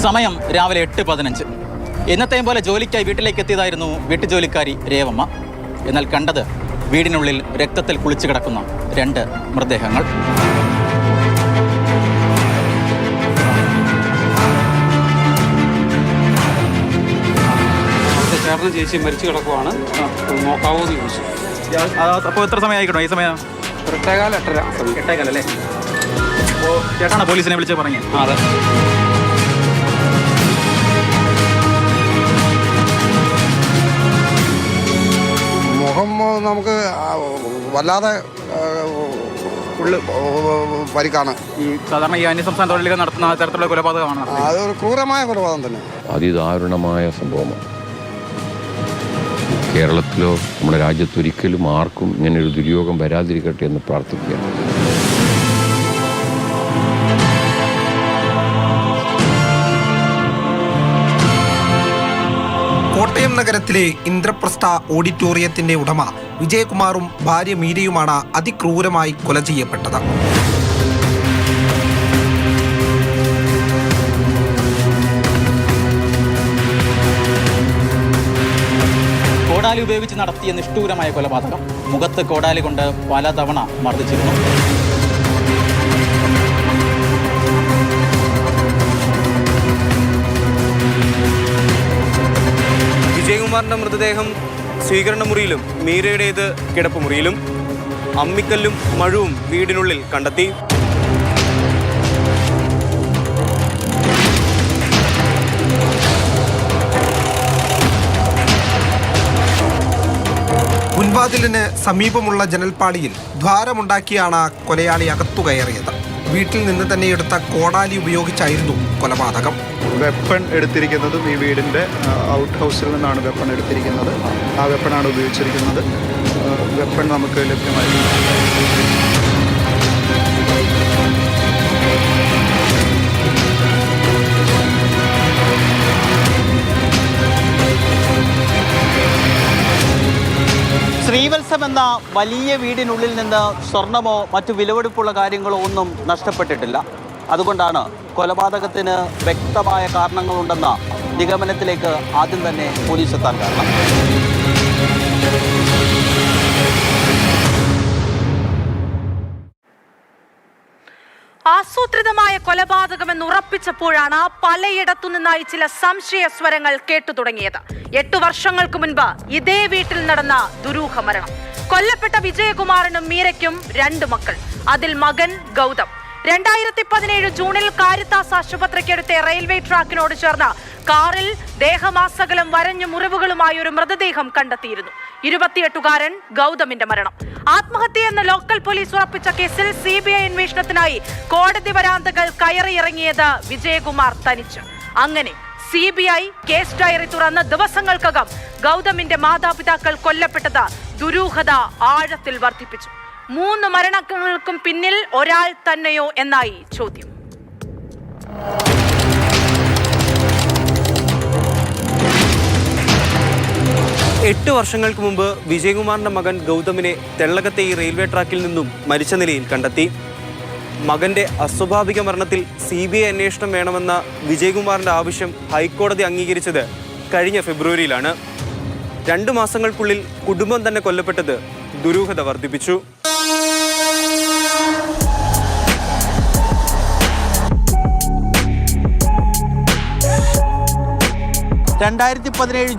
സമയം രാവിലെ 8:15. എന്നത്തെയും പോലെ ജോലിക്കായി വീട്ടിലേക്ക് എത്തിയതായിരുന്നു വീട്ടുജോലിക്കാരി രേവമ്മ. എന്നാൽ കണ്ടത് വീടിനുള്ളിൽ രക്തത്തിൽ കുളിച്ചു കിടക്കുന്ന 2 മൃതദേഹങ്ങൾ. ചേട്ടനും ചേച്ചി മരിച്ചു കിടക്കുവാണ്, നോക്കാവോ എന്ന് ചോദിച്ചു. അപ്പോൾ എത്ര സമയമായിക്കണോ ഈ സമയം? 8:15 അല്ലേ? അപ്പോൾ ചേട്ടാണ് പോലീസിനെ വിളിച്ച് പറഞ്ഞത്? അതെ. മുഖം നമുക്ക് വല്ലാതെ പരിക്കാണ്. ഈ സാധാരണ ഈ അന്യസംസ്ഥാന തൊഴിലുകൾ നടത്തുന്ന തരത്തിലുള്ള കൊലപാതകമാണ്. അതൊരു ക്രൂരമായ കൊലപാതകം തന്നെ, അതിദാരുണമായ സംഭവമാണ്. കേരളത്തിലോ നമ്മുടെ രാജ്യത്തൊരിക്കലും ആർക്കും ഇങ്ങനെയൊരു ദുര്യോഗം വരാതിരിക്കട്ടെ എന്ന് പ്രാർത്ഥിക്കുക. കോട്ടയം നഗരത്തിലെ ഇന്ദ്രപ്രസ്ഥ ഓഡിറ്റോറിയത്തിന്റെ ഉടമ വിജയകുമാറും ഭാര്യ മീരയുമാണ് അതിക്രൂരമായി കൊല ചെയ്യപ്പെട്ടത്. കോടാലി ഉപയോഗിച്ച് നടത്തിയ നിഷ്ഠൂരമായ കൊലപാതകം. മുഖത്ത് കോടാലി കൊണ്ട് പലതവണ മർദ്ദിച്ചിരുന്നു. വിജയകുമാറിന്റെ മൃതദേഹം സ്വീകരണ മുറിയിലും മീരയുടേത് കിടപ്പുമുറിയിലും. അമ്മിക്കല്ലും മഴുവും വീടിനുള്ളിൽ കണ്ടെത്തി. മുൻവാതിലിന് സമീപമുള്ള ജനൽപ്പാളിയിൽ ദ്വാരമുണ്ടാക്കിയാണ് കൊലയാളി അകത്തു കയറിയത്. വീട്ടിൽ നിന്ന് തന്നെ എടുത്ത കോടാലി ഉപയോഗിച്ചായിരുന്നു കൊലപാതകം. വെപ്പൺ എടുത്തിരിക്കുന്നതും ഈ വീടിൻ്റെ ഔട്ട് ഹൗസിൽ നിന്നാണ് വെപ്പൺ എടുത്തിരിക്കുന്നത്. ആ വെപ്പണാണ് ഉപയോഗിച്ചിരിക്കുന്നത്. വെപ്പൺ നമുക്ക് ലഭ്യമായി. ശ്രീവത്സം എന്ന വലിയ വീടിനുള്ളിൽ നിന്ന് സ്വർണമോ മറ്റു വിലപിടിപ്പുള്ള കാര്യങ്ങളോ ഒന്നും നഷ്ടപ്പെട്ടിട്ടില്ല. അതുകൊണ്ടാണ് കൊലപാതകത്തിന് വ്യക്തമായ കാരണങ്ങളുണ്ടെന്ന നിഗമനത്തിലേക്ക് ആദ്യം തന്നെ പോലീസ് എത്താൻ കാരണം. ആസൂത്രിതമായ കൊലപാതകമെന്ന് ഉറപ്പിച്ചപ്പോഴാണ് പലയിടത്തു നിന്നായി ചില സംശയ സ്വരങ്ങൾ കേട്ടു തുടങ്ങിയത്. 8 വർഷങ്ങൾക്ക് മുൻപ് ഇതേ വീട്ടിൽ നടന്ന ദുരൂഹ മരണം. കൊല്ലപ്പെട്ട വിജയകുമാറിനും മീരയ്ക്കും 2 മക്കൾ. അതിൽ മകൻ ഗൗതം. 2017 ജൂണിൽ കാരിത്താസ് ആശുപത്രിക്കടുത്തെ റെയിൽവേ ട്രാക്കിനോട് ചേർന്ന് കാറിൽ ദേഹമാസകലം വരഞ്ഞ മുറിവുകളുമായി ഒരു മൃതദേഹം കണ്ടെത്തിയിരുന്നു. 28-കാരൻ ഗൗതമിന്റെ മരണം ആത്മഹത്യയെന്ന് ലോക്കൽ പോലീസ് ഉറപ്പിച്ച കേസിൽ CBI അന്വേഷണത്തിനായി കോടതി വരാന്തകൾ കയറിയിറങ്ങിയത് വിജയകുമാർ തനിച്ച്. അങ്ങനെ CBI കേസ് ഡയറി തുറന്ന് ദിവസങ്ങൾക്കകം ഗൗതമിന്റെ മാതാപിതാക്കൾ കൊല്ലപ്പെട്ടത് ദുരൂഹത ആഴത്തിൽ വർദ്ധിപ്പിച്ചു. 3 മരണങ്ങൾക്കും പിന്നിൽ ഒരാൾ തന്നെയോ എന്നായി ചോദ്യം. എട്ട് വർഷങ്ങൾക്ക് മുമ്പ് വിജയകുമാറിന്റെ മകൻ ഗൗതമിനെ തെള്ളകത്തെ ഈ റെയിൽവേ ട്രാക്കിൽ നിന്നും മരിച്ച നിലയിൽ കണ്ടെത്തി. മകന്റെ അസ്വാഭാവിക മരണത്തിൽ CBI അന്വേഷണം വേണമെന്ന വിജയകുമാറിന്റെ ആവശ്യം ഹൈക്കോടതി അംഗീകരിച്ചത് കഴിഞ്ഞ ഫെബ്രുവരിയിലാണ്. 2 മാസങ്ങൾക്കുള്ളിൽ കുടുംബം തന്നെ കൊല്ലപ്പെട്ടത് ദുരൂഹത വർദ്ധിപ്പിച്ചു.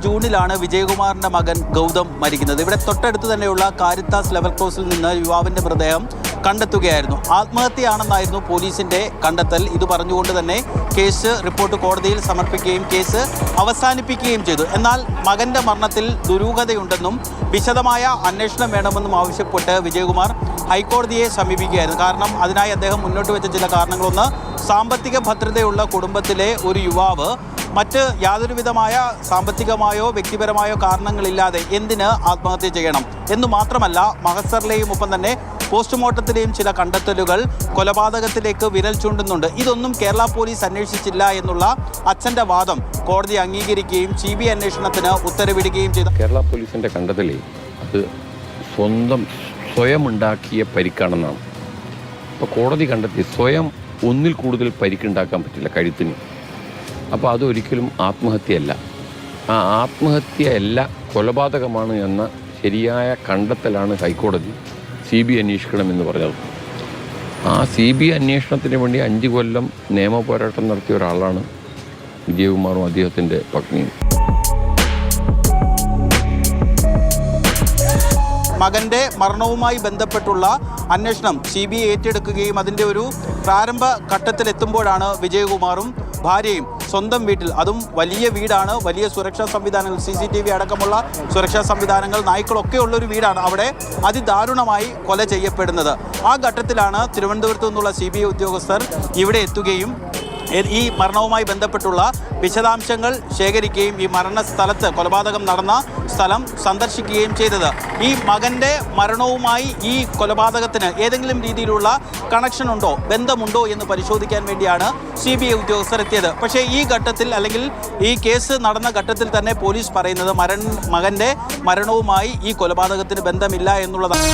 ജൂണിലാണ് വിജയകുമാറിന്റെ മകൻ ഗൗതം മരിക്കുന്നത്. ഇവിടെ തൊട്ടടുത്ത് തന്നെയുള്ള കാരിത്താസ് ലെവൽ ക്രോസിൽ നിന്ന് യുവാവിന്റെ മൃതദേഹം കണ്ടെത്തുകയായിരുന്നു. ആത്മഹത്യയാണെന്നായിരുന്നു പോലീസിന്റെ കണ്ടെത്തൽ. ഇത് പറഞ്ഞുകൊണ്ട് തന്നെ കേസ് റിപ്പോർട്ട് കോടതിയിൽ സമർപ്പിക്കുകയും കേസ് അവസാനിപ്പിക്കുകയും ചെയ്തു. എന്നാൽ മകന്റെ മരണത്തിൽ ദുരൂഹതയുണ്ടെന്നും വിശദമായ അന്വേഷണം വേണമെന്നും ആവശ്യപ്പെട്ട് വിജയകുമാർ ഹൈക്കോടതിയെ സമീപിക്കുകയായിരുന്നു. കാരണം അതിനായി അദ്ദേഹം മുന്നോട്ട് വെച്ച ചില കാരണങ്ങളൊന്ന്, സാമ്പത്തിക ഭദ്രതയുള്ള കുടുംബത്തിലെ ഒരു യുവാവ് മറ്റ് യാതൊരു വിധമായ സാമ്പത്തികമായോ വ്യക്തിപരമായോ കാരണങ്ങളില്ലാതെ എന്തിന് ആത്മഹത്യ ചെയ്യണം എന്നു മാത്രമല്ല, മഹസറിലെയും ഒപ്പം തന്നെ പോസ്റ്റ്മോർട്ടത്തിലെയും ചില കണ്ടെത്തലുകൾ കൊലപാതകത്തിലേക്ക് വിരൽ ചൂണ്ടുന്നുണ്ട്. ഇതൊന്നും കേരള പോലീസ് അന്വേഷിച്ചില്ല എന്നുള്ള അച്ഛൻ്റെ വാദം കോടതി അംഗീകരിക്കുകയും CBI അന്വേഷണത്തിന് ഉത്തരവിടുകയും ചെയ്തു. കേരള പോലീസിൻ്റെ കണ്ടെത്തലേ അത് സ്വയം ഉണ്ടാക്കിയ പരിക്കാണെന്നാണ്. ഇപ്പോൾ കോടതി കണ്ടെത്തി സ്വയം ഒന്നിൽ കൂടുതൽ പരിക്കുണ്ടാക്കാൻ പറ്റില്ല കഴുത്തിന്. അപ്പോൾ അതൊരിക്കലും ആത്മഹത്യയല്ല. ആ ആത്മഹത്യയല്ല, കൊലപാതകമാണ് എന്ന ശരിയായ കണ്ടെത്തലാണ് ഹൈക്കോടതി CBI അന്വേഷിക്കണമെന്ന് പറഞ്ഞത്. ആ CBI അന്വേഷണത്തിന് വേണ്ടി 5 കൊല്ലം നിയമപോരാട്ടം നടത്തിയ ഒരാളാണ് വിജയകുമാറും അദ്ദേഹത്തിൻ്റെ പത്നിയും. മകൻ്റെ മരണവുമായി ബന്ധപ്പെട്ടുള്ള അന്വേഷണം CBI ഏറ്റെടുക്കുകയും അതിൻ്റെ ഒരു പ്രാരംഭ ഘട്ടത്തിലെത്തുമ്പോഴാണ് വിജയകുമാറും ഭാര്യയും സ്വന്തം വീട്ടിൽ, അതും വലിയ വീടാണ്, വലിയ സുരക്ഷാ സംവിധാനങ്ങൾ, CCTV അടക്കമുള്ള സുരക്ഷാ സംവിധാനങ്ങൾ, നായ്ക്കളൊക്കെ ഉള്ളൊരു വീടാണ്, അവിടെ അതിദാരുണമായി കൊല ചെയ്യപ്പെടുന്നത്. ആ ഘട്ടത്തിലാണ് തിരുവനന്തപുരത്തു നിന്നുള്ള CBI ഉദ്യോഗസ്ഥർ ഇവിടെ എത്തുകയും ഈ മരണവുമായി ബന്ധപ്പെട്ടുള്ള വിശദാംശങ്ങൾ ശേഖരിക്കുകയും ഈ മരണസ്ഥലത്ത്, കൊലപാതകം നടന്ന സ്ഥലം സന്ദർശിക്കുകയും ചെയ്തത്. ഈ മകൻ്റെ മരണവുമായി ഈ കൊലപാതകത്തിന് ഏതെങ്കിലും രീതിയിലുള്ള കണക്ഷൻ ഉണ്ടോ, ബന്ധമുണ്ടോ എന്ന് പരിശോധിക്കാൻ വേണ്ടിയാണ് CBI ഉദ്യോഗസ്ഥർ എത്തിയത്. പക്ഷേ ഈ ഘട്ടത്തിൽ, അല്ലെങ്കിൽ ഈ കേസ് നടന്ന ഘട്ടത്തിൽ തന്നെ പോലീസ് പറയുന്നത് മകൻ്റെ മരണവുമായി ഈ കൊലപാതകത്തിന് ബന്ധമില്ല എന്നുള്ളതാണ്.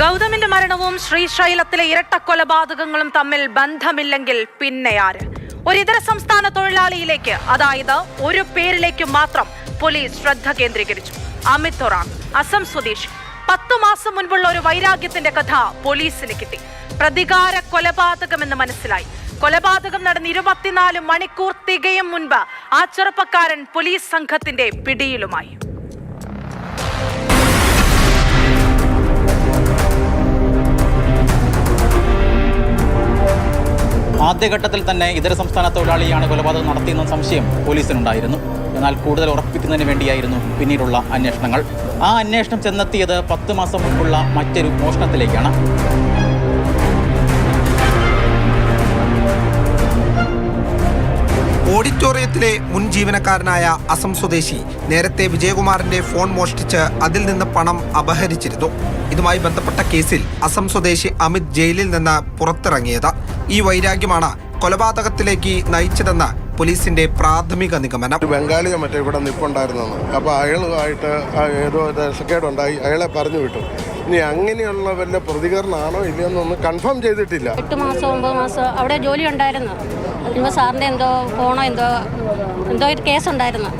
ഗൗതമിന്റെ മരണവും ശ്രീശൈലത്തിലെ ഇരട്ട കൊലപാതകങ്ങളും തമ്മിൽ ബന്ധമില്ലെങ്കിൽ പിന്നെ ആര്? ഒരു ഇതര സംസ്ഥാന തൊഴിലാളിയിലേക്ക്, അതായത് ഒരു പേരിലേക്ക് മാത്രം പോലീസ് ശ്രദ്ധ കേന്ദ്രീകരിച്ചു. അമിത് ഒറാങ്, അസം സ്വദേശി. 10 മാസം മുൻപുള്ള ഒരു വൈരാഗ്യത്തിന്റെ കഥ പോലീസിന് കിട്ടി. പ്രതികാര കൊലപാതകമെന്ന് മനസ്സിലായി. കൊലപാതകം നടന്ന് 24 മണിക്കൂർ തികയും മുൻപ് ആ ചെറുപ്പക്കാരൻ പോലീസ് സംഘത്തിന്റെ പിടിയിലുമായി. ആദ്യഘട്ടത്തിൽ തന്നെ ഇതര സംസ്ഥാന തൊഴിലാളിയാണ് കൊലപാതകം നടത്തിയെന്ന സംശയം പോലീസിനുണ്ടായിരുന്നു. എന്നാൽ കൂടുതൽ ഉറപ്പിക്കുന്നതിന് വേണ്ടിയായിരുന്നു പിന്നീടുള്ള അന്വേഷണങ്ങൾ. ആ അന്വേഷണം ചെന്നെത്തിയത് 10 മാസം മുൻപുള്ള മറ്റൊരു മോഷണത്തിലേക്കാണ്. ഓഡിറ്റോറിയത്തിലെ മുൻ ജീവനക്കാരനായ അസം സ്വദേശി നേരത്തെ വിജയകുമാറിന്റെ ഫോൺ മോഷ്ടിച്ച് അതിൽ നിന്ന് പണം അപഹരിച്ചിരുന്നു. ഇതുമായി ബന്ധപ്പെട്ട കേസിൽ അസം സ്വദേശി അമിത് ജയിലിൽ നിന്ന് പുറത്തിറങ്ങിയത്. ഈ വൈരാഗ്യമാണ് കൊലപാതകത്തിലേക്ക് നയിച്ചതെന്ന് പോലീസിന്റെ പ്രാഥമിക നിഗമനം. ബംഗാളിയോ മറ്റേ ഇവിടെ നിൽപ്പുണ്ടായിരുന്നെന്ന്. അപ്പോൾ അയാളുമായിട്ട് ഏതോ രസക്കേടുണ്ടായി, അയാളെ പറഞ്ഞു വിട്ടു. ഇനി അങ്ങനെയുള്ള വല്ല പ്രതികരണമാണോ ഇല്ലയെന്നൊന്ന് കൺഫേം ചെയ്തിട്ടില്ല. 8 മാസം 9 മാസം അവിടെ ജോലി ഉണ്ടായിരുന്നു. അതിന് സാറിൻ്റെ എന്തോ ഫോണോ എന്തോ ഒരു കേസുണ്ടായിരുന്നു.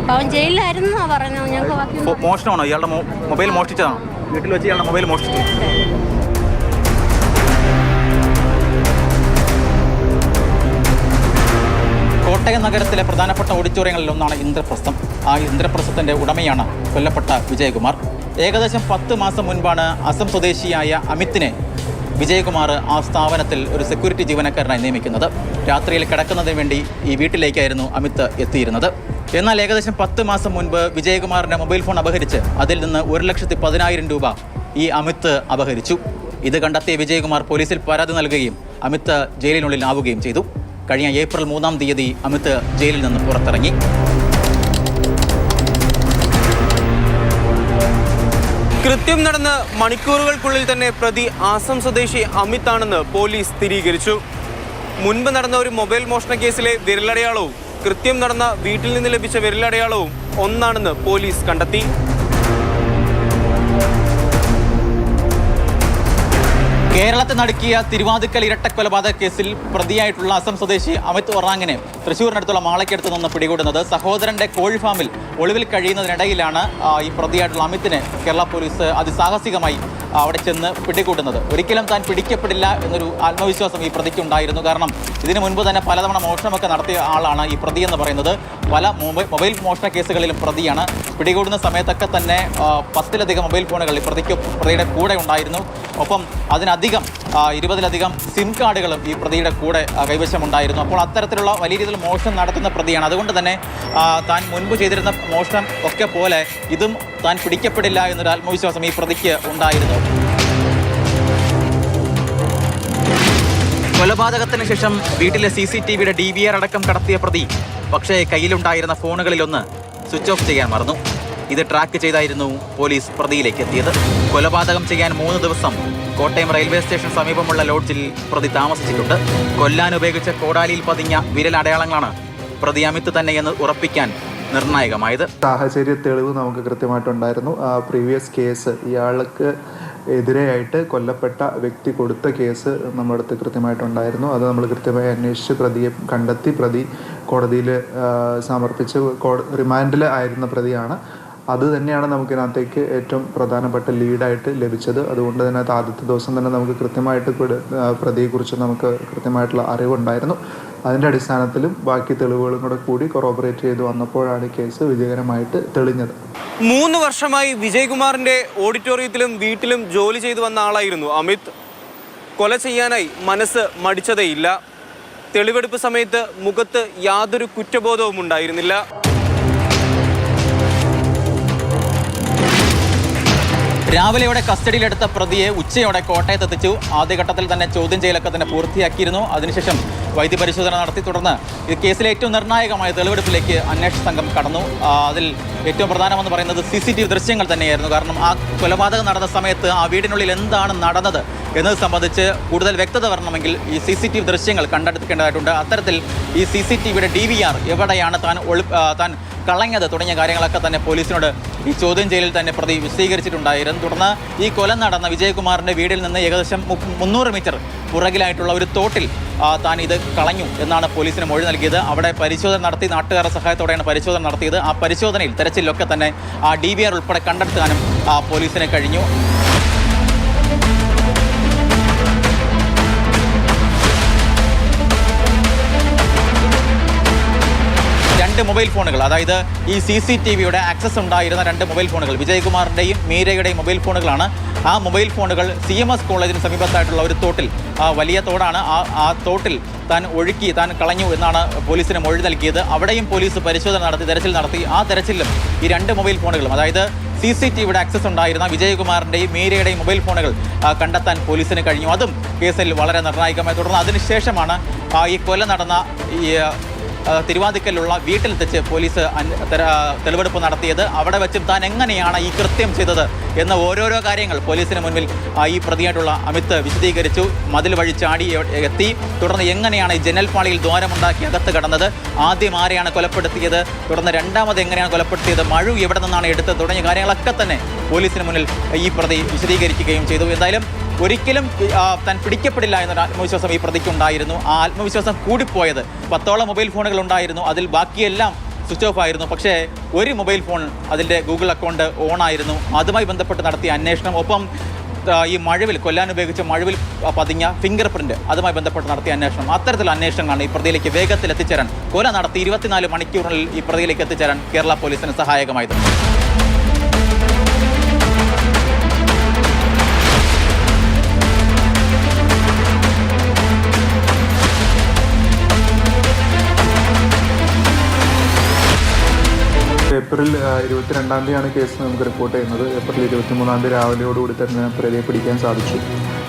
അപ്പം അവൻ ജയിലിലായിരുന്നു പറഞ്ഞു. ഞങ്ങൾക്ക് മോഷണമാണോ? ഇയാളുടെ മൊബൈൽ മോഷ്ടിച്ചതാണോ? വീട്ടിൽ വെച്ച് ഇയാളുടെ മൊബൈൽ മോഷ്ടിച്ചു. കോട്ടയം നഗരത്തിലെ പ്രധാനപ്പെട്ട ഓഡിറ്റോറിയങ്ങളിൽ ഒന്നാണ് ഇന്ദ്രപ്രസ്ഥം. ആ ഇന്ദ്രപ്രസ്ഥത്തിൻ്റെ ഉടമയാണ് കൊല്ലപ്പെട്ട വിജയകുമാർ. ഏകദേശം 10 മാസം മുൻപാണ് അസം സ്വദേശിയായ അമിത്തിനെ വിജയകുമാർ ആ സ്ഥാപനത്തിൽ ഒരു സെക്യൂരിറ്റി ജീവനക്കാരനായി നിയമിക്കുന്നത്. രാത്രിയിൽ കിടക്കുന്നതിന് വേണ്ടി ഈ വീട്ടിലേക്കായിരുന്നു അമിത് എത്തിയിരുന്നത്. എന്നാൽ ഏകദേശം 10 മാസം മുൻപ് വിജയകുമാറിൻ്റെ മൊബൈൽ ഫോൺ അപഹരിച്ച് അതിൽ നിന്ന് 1,10,000 രൂപ ഈ അമിത് അപഹരിച്ചു. ഇത് കണ്ടെത്തിയ വിജയകുമാർ പോലീസിൽ പരാതി നൽകുകയും അമിത് ജയിലിനുള്ളിലാവുകയും ചെയ്തു. കഴിഞ്ഞ ഏപ്രിൽ 3-ാം തീയതി അമിത് ജയിലിൽ നിന്ന് പുറത്തിറങ്ങി. കൃത്യം നടന്ന് മണിക്കൂറുകൾക്കുള്ളിൽ തന്നെ പ്രതി ആസം സ്വദേശി അമിത് ആണെന്ന് പോലീസ് സ്ഥിരീകരിച്ചു. മുൻപ് നടന്ന ഒരു മൊബൈൽ മോഷണ കേസിലെ വിരലടയാളവും കൃത്യം നടന്ന വീട്ടിൽ നിന്ന് ലഭിച്ച വിരലടയാളവും ഒന്നാണെന്ന് പോലീസ് കണ്ടെത്തി. കേരളത്തെ നടുക്കിയ തിരുവാതിക്കൽ ഇരട്ടക്കൊലപാതക കേസിൽ പ്രതിയായിട്ടുള്ള അസം സ്വദേശി അമിത് ഒറാങ്ങിനെ തൃശ്ശൂരിനടുത്തുള്ള മാളയ്ക്കടുത്ത് നിന്ന് പിടികൂടുന്നത്. സഹോദരന്റെ കോഴി ഫാമിൽ ഒളിവിൽ കഴിയുന്നതിനിടയിലാണ് ഈ പ്രതിയായിട്ടുള്ള അമിത്തിനെ കേരള പോലീസ് അതിസാഹസികമായി അവിടെ ചെന്ന് പിടികൂടുന്നത്. ഒരിക്കലും താൻ പിടിക്കപ്പെടില്ല എന്നൊരു ആത്മവിശ്വാസം ഈ പ്രതിക്കുണ്ടായിരുന്നു. കാരണം ഇതിനു മുൻപ് തന്നെ പലതവണ മോഷണമൊക്കെ നടത്തിയ ആളാണ് ഈ പ്രതി എന്ന് പറയുന്നത്. പല മൊബൈൽ മോഷണ കേസുകളിലും പ്രതിയാണ്. പിടികൂടുന്ന സമയത്തൊക്കെ തന്നെ 10-ലധികം മൊബൈൽ ഫോണുകൾ ഈ പ്രതിയുടെ കൂടെ ഉണ്ടായിരുന്നു. ഒപ്പം അതിനധികം 20-ലധികം സിം കാർഡുകളും ഈ പ്രതിയുടെ കൂടെ കൈവശമുണ്ടായിരുന്നു. അപ്പോൾ അത്തരത്തിലുള്ള വലിയ രീതിയിൽ മോഷണം നടത്തുന്ന പ്രതിയാണ്. അതുകൊണ്ട് തന്നെ താൻ മുൻപ് ചെയ്തിരുന്ന മോഷണം ഒക്കെ പോലെ ഇതും താൻ പിടിക്കപ്പെടില്ല എന്നൊരു ആത്മവിശ്വാസം ഈ പ്രതിക്ക് ഉണ്ടായിരുന്നു. കൊലപാതകത്തിന് ശേഷം വീട്ടിലെ CCTVയുടെ DVR അടക്കം കടത്തിയ പ്രതി പക്ഷേ കയ്യിലുണ്ടായിരുന്ന ഫോണുകളിലൊന്ന് സ്വിച്ച് ഓഫ് ചെയ്യാൻ മറന്നു. ഇത് ട്രാക്ക് ചെയ്തായിരുന്നു പോലീസ് പ്രതിയിലേക്ക് എത്തിയത്. കൊലപാതകം ചെയ്യാൻ 3 ദിവസം കോട്ടയം റെയിൽവേ സ്റ്റേഷൻ സമീപമുള്ള ലോഡ്ജിൽ പ്രതി താമസിച്ചിട്ടുണ്ട്. കൊല്ലാൻ ഉപയോഗിച്ച കോടാലിയിൽ പതിഞ്ഞ വിരൽ അടയാളങ്ങളാണ് പ്രതി അമിത് തന്നെയെന്ന് ഉറപ്പിക്കാൻ നിർണായകമായത്. സാഹചര്യ തെളിവ് നമുക്ക് കൃത്യമായിട്ടുണ്ടായിരുന്നു. പ്രീവിയസ് കേസ് ഇയാൾക്ക് എതിരെയായിട്ട് കൊല്ലപ്പെട്ട വ്യക്തി കൊടുത്ത കേസ് നമ്മുടെ അടുത്ത് കൃത്യമായിട്ടുണ്ടായിരുന്നു. അത് നമ്മൾ കൃത്യമായി അന്വേഷിച്ച് പ്രതിയെ കണ്ടെത്തി പ്രതി കോടതിയിൽ സമർപ്പിച്ച് റിമാൻഡിൽ ആയിരുന്ന പ്രതിയാണ്. അത് തന്നെയാണ് നമുക്കിതിനകത്തേക്ക് ഏറ്റവും പ്രധാനപ്പെട്ട ലീഡായിട്ട് ലഭിച്ചത്. അതുകൊണ്ട് തന്നെ ആദ്യത്തെ ദിവസം തന്നെ നമുക്ക് കൃത്യമായിട്ട് പ്രതിയെക്കുറിച്ച് നമുക്ക് കൃത്യമായിട്ടുള്ള അറിവുണ്ടായിരുന്നു. അതിൻ്റെ അടിസ്ഥാനത്തിലും ബാക്കി തെളിവുകളും കൂടെ കൂടി കൊറോബറേറ്റ് ചെയ്ത് വന്നപ്പോഴാണ് കേസ് വിജയകരമായിട്ട് തെളിഞ്ഞത്. 3 വർഷമായി വിജയകുമാറിന്റെ ഓഡിറ്റോറിയത്തിലും വീട്ടിലും ജോലി ചെയ്തു വന്ന ആളായിരുന്നു അമിത്. കൊല ചെയ്യാനായി മനസ്സ് മടിച്ചതേയില്ല. തെളിവെടുപ്പ് സമയത്ത് മുഖത്ത് യാതൊരു കുറ്റബോധവും ഉണ്ടായിരുന്നില്ല. രാവിലെയോടെ കസ്റ്റഡിയിലെടുത്ത പ്രതിയെ ഉച്ചയോടെ കോട്ടയത്ത് എത്തിച്ചു. ആദ്യഘട്ടത്തിൽ തന്നെ ചോദ്യം ചെയ്യലൊക്കെ തന്നെ പൂർത്തിയാക്കിയിരുന്നു. അതിനുശേഷം വൈദ്യപരിശോധന നടത്തി തുടർന്ന് ഈ കേസിലെ ഏറ്റവും നിർണായകമായ തെളിവെടുപ്പിലേക്ക് അന്വേഷണ സംഘം കടന്നു. അതിൽ ഏറ്റവും പ്രധാനമെന്ന് പറയുന്നത് CCTV ദൃശ്യങ്ങൾ തന്നെയായിരുന്നു. കാരണം ആ കൊലപാതകം നടന്ന സമയത്ത് ആ വീടിനുള്ളിൽ എന്താണ് നടന്നത് എന്നത് സംബന്ധിച്ച് കൂടുതൽ വ്യക്തത വരണമെങ്കിൽ ഈ CCTV ദൃശ്യങ്ങൾ കണ്ടെടുക്കേണ്ടതായിട്ടുണ്ട്. അത്തരത്തിൽ ഈ CCTVയുടെ DVR എവിടെയാണ് താൻ കളഞ്ഞത് തുടങ്ങിയ കാര്യങ്ങളൊക്കെ തന്നെ പോലീസിനോട് ഈ ചോദ്യം ചെയ്യലിൽ തന്നെ പ്രതി വിശദീകരിച്ചിട്ടുണ്ടായിരുന്നു. തുടർന്ന് ഈ കൊല നടന്ന വിജയകുമാറിൻ്റെ വീടിൽ നിന്ന് ഏകദേശം 300 മീറ്റർ പുറകിലായിട്ടുള്ള ഒരു തോട്ടിൽ താൻ ഇത് കളഞ്ഞു എന്നാണ് പോലീസിന് മൊഴി നൽകിയത്. അവിടെ പരിശോധന നടത്തി, നാട്ടുകാരുടെ സഹായത്തോടെയാണ് പരിശോധന നടത്തിയത്. ആ പരിശോധനയിൽ തെരച്ചിലൊക്കെ തന്നെ ആ DVR ഉൾപ്പെടെ കണ്ടെത്താനും പോലീസിന് കഴിഞ്ഞു. മൊബൈൽ ഫോണുകൾ, അതായത് ഈ CCTVയുടെ ആക്സസ് ഉണ്ടായിരുന്ന 2 മൊബൈൽ ഫോണുകൾ വിജയകുമാറിൻ്റെയും മീരയുടെയും മൊബൈൽ ഫോണുകളാണ്. ആ മൊബൈൽ ഫോണുകൾ CMS കോളേജിന് സമീപത്തായിട്ടുള്ള ഒരു തോട്ടിൽ, വലിയ തോടാണ്, ആ തോട്ടിൽ താൻ കളഞ്ഞു എന്നാണ് പോലീസിന് മൊഴി നൽകിയത്. അവിടെയും പോലീസ് പരിശോധന നടത്തി, തെരച്ചിൽ നടത്തി. ആ തെരച്ചിലും ഈ 2 മൊബൈൽ ഫോണുകളും, അതായത് CCTVയുടെ ആക്സസ് ഉണ്ടായിരുന്ന വിജയകുമാറിൻ്റെയും മീരയുടെയും മൊബൈൽ ഫോണുകൾ കണ്ടെത്താൻ പോലീസിന് കഴിഞ്ഞു. അതും കേസിൽ വളരെ നിർണായകമായി. തുടർന്ന് അതിനുശേഷമാണ് ഈ കൊല നടന്ന ഈ തിരുവാതിക്കലുള്ള വീട്ടിലെത്തിച്ച് പോലീസ് തെളിവെടുപ്പ് നടത്തിയത്. അവിടെ വെച്ചും താൻ എങ്ങനെയാണ് ഈ കൃത്യം ചെയ്തത് എന്ന ഓരോരോ കാര്യങ്ങൾ പോലീസിന് മുൻപിൽ ഈ പ്രതിയായിട്ടുള്ള അമിത് വിശദീകരിച്ചു. മതിൽ വഴി ചാടി എത്തി, തുടർന്ന് എങ്ങനെയാണ് ഈ ജനൽപ്പാളിയിൽ ദ്വാരമുണ്ടാക്കി അകത്ത് കടന്നത്, ആദ്യം ആരെയാണ് കൊലപ്പെടുത്തിയത്, തുടർന്ന് രണ്ടാമത് എങ്ങനെയാണ് കൊലപ്പെടുത്തിയത്, മഴു എവിടെ നിന്നാണ് എടുത്തത് തുടങ്ങിയ കാര്യങ്ങളൊക്കെ തന്നെ പോലീസിന് മുന്നിൽ ഈ പ്രതി വിശദീകരിക്കുകയും ചെയ്തു. എന്തായാലും ഒരിക്കലും താൻ പിടിക്കപ്പെടില്ല എന്നൊരു ആത്മവിശ്വാസം ഈ പ്രതിക്കുണ്ടായിരുന്നു. ആ ആത്മവിശ്വാസം കൂടിപ്പോയത് 10ഓളം മൊബൈൽ ഫോണുകൾ ഉണ്ടായിരുന്നു. അതിൽ ബാക്കിയെല്ലാം സ്വിച്ച് ഓഫ് ആയിരുന്നു. പക്ഷേ ഒരു മൊബൈൽ ഫോൺ, അതിൻ്റെ ഗൂഗിൾ അക്കൗണ്ട് ഓണായിരുന്നു. അതുമായി ബന്ധപ്പെട്ട് നടത്തിയ അന്വേഷണം, ഒപ്പം ഈ മഴവിൽ കൊല്ലാൻ ഉപയോഗിച്ച മഴവിൽ പതിഞ്ഞ ഫിംഗർ പ്രിന്റ്, അതുമായി ബന്ധപ്പെട്ട് നടത്തിയ അന്വേഷണം, അത്തരത്തിലുള്ള അന്വേഷണങ്ങളാണ് ഈ പ്രതിയിലേക്ക് വേഗത്തിൽ എത്തിച്ചേരാൻ, കൊല നടത്തി 24 മണിക്കൂറിനുള്ളിൽ ഈ പ്രതിയിലേക്ക് എത്തിച്ചേരാൻ കേരള പോലീസിന് സഹായകമായത്. ഏപ്രിൽ 22-ാം തീയതിയാണ് കേസ് നമുക്ക് റിപ്പോർട്ട് ചെയ്യുന്നത്. ഏപ്രിൽ 23-ാം തീയതി രാവിലെയോടുകൂടി തന്നെ പ്രതിയെ പിടിക്കാൻ സാധിച്ചു.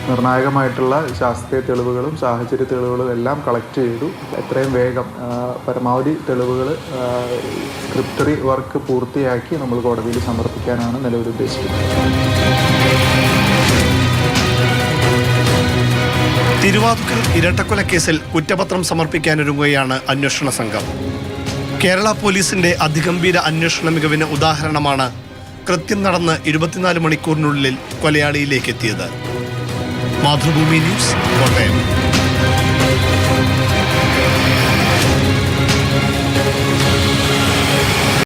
നിർണായകമായിട്ടുള്ള ശാസ്ത്രീയ തെളിവുകളും സാഹചര്യ തെളിവുകളും എല്ലാം കളക്ട് ചെയ്തു. എത്രയും വേഗം പരമാവധി തെളിവുകൾ സ്ക്രിപ്റ്ററി വർക്ക് പൂർത്തിയാക്കി നമ്മൾ കോടതിയിൽ സമർപ്പിക്കാനാണ് നിലവിൽ ഉദ്ദേശിക്കുന്നത്. തിരുവാതുക്കൽ ഇരട്ടക്കൊലക്കേസിൽ കുറ്റപത്രം സമർപ്പിക്കാനൊരുങ്ങുകയാണ് അന്വേഷണ സംഘം. കേരള പോലീസിന്റെ അതിഗംഭീര അന്വേഷണ മികവിന് ഉദാഹരണമാണ് കൃത്യം നടന്ന് 24 മണിക്കൂറിനുള്ളിൽ കൊലയാളിയിലേക്ക് എത്തിയത്. മാതൃഭൂമി ന്യൂസ്, കോട്ടയം.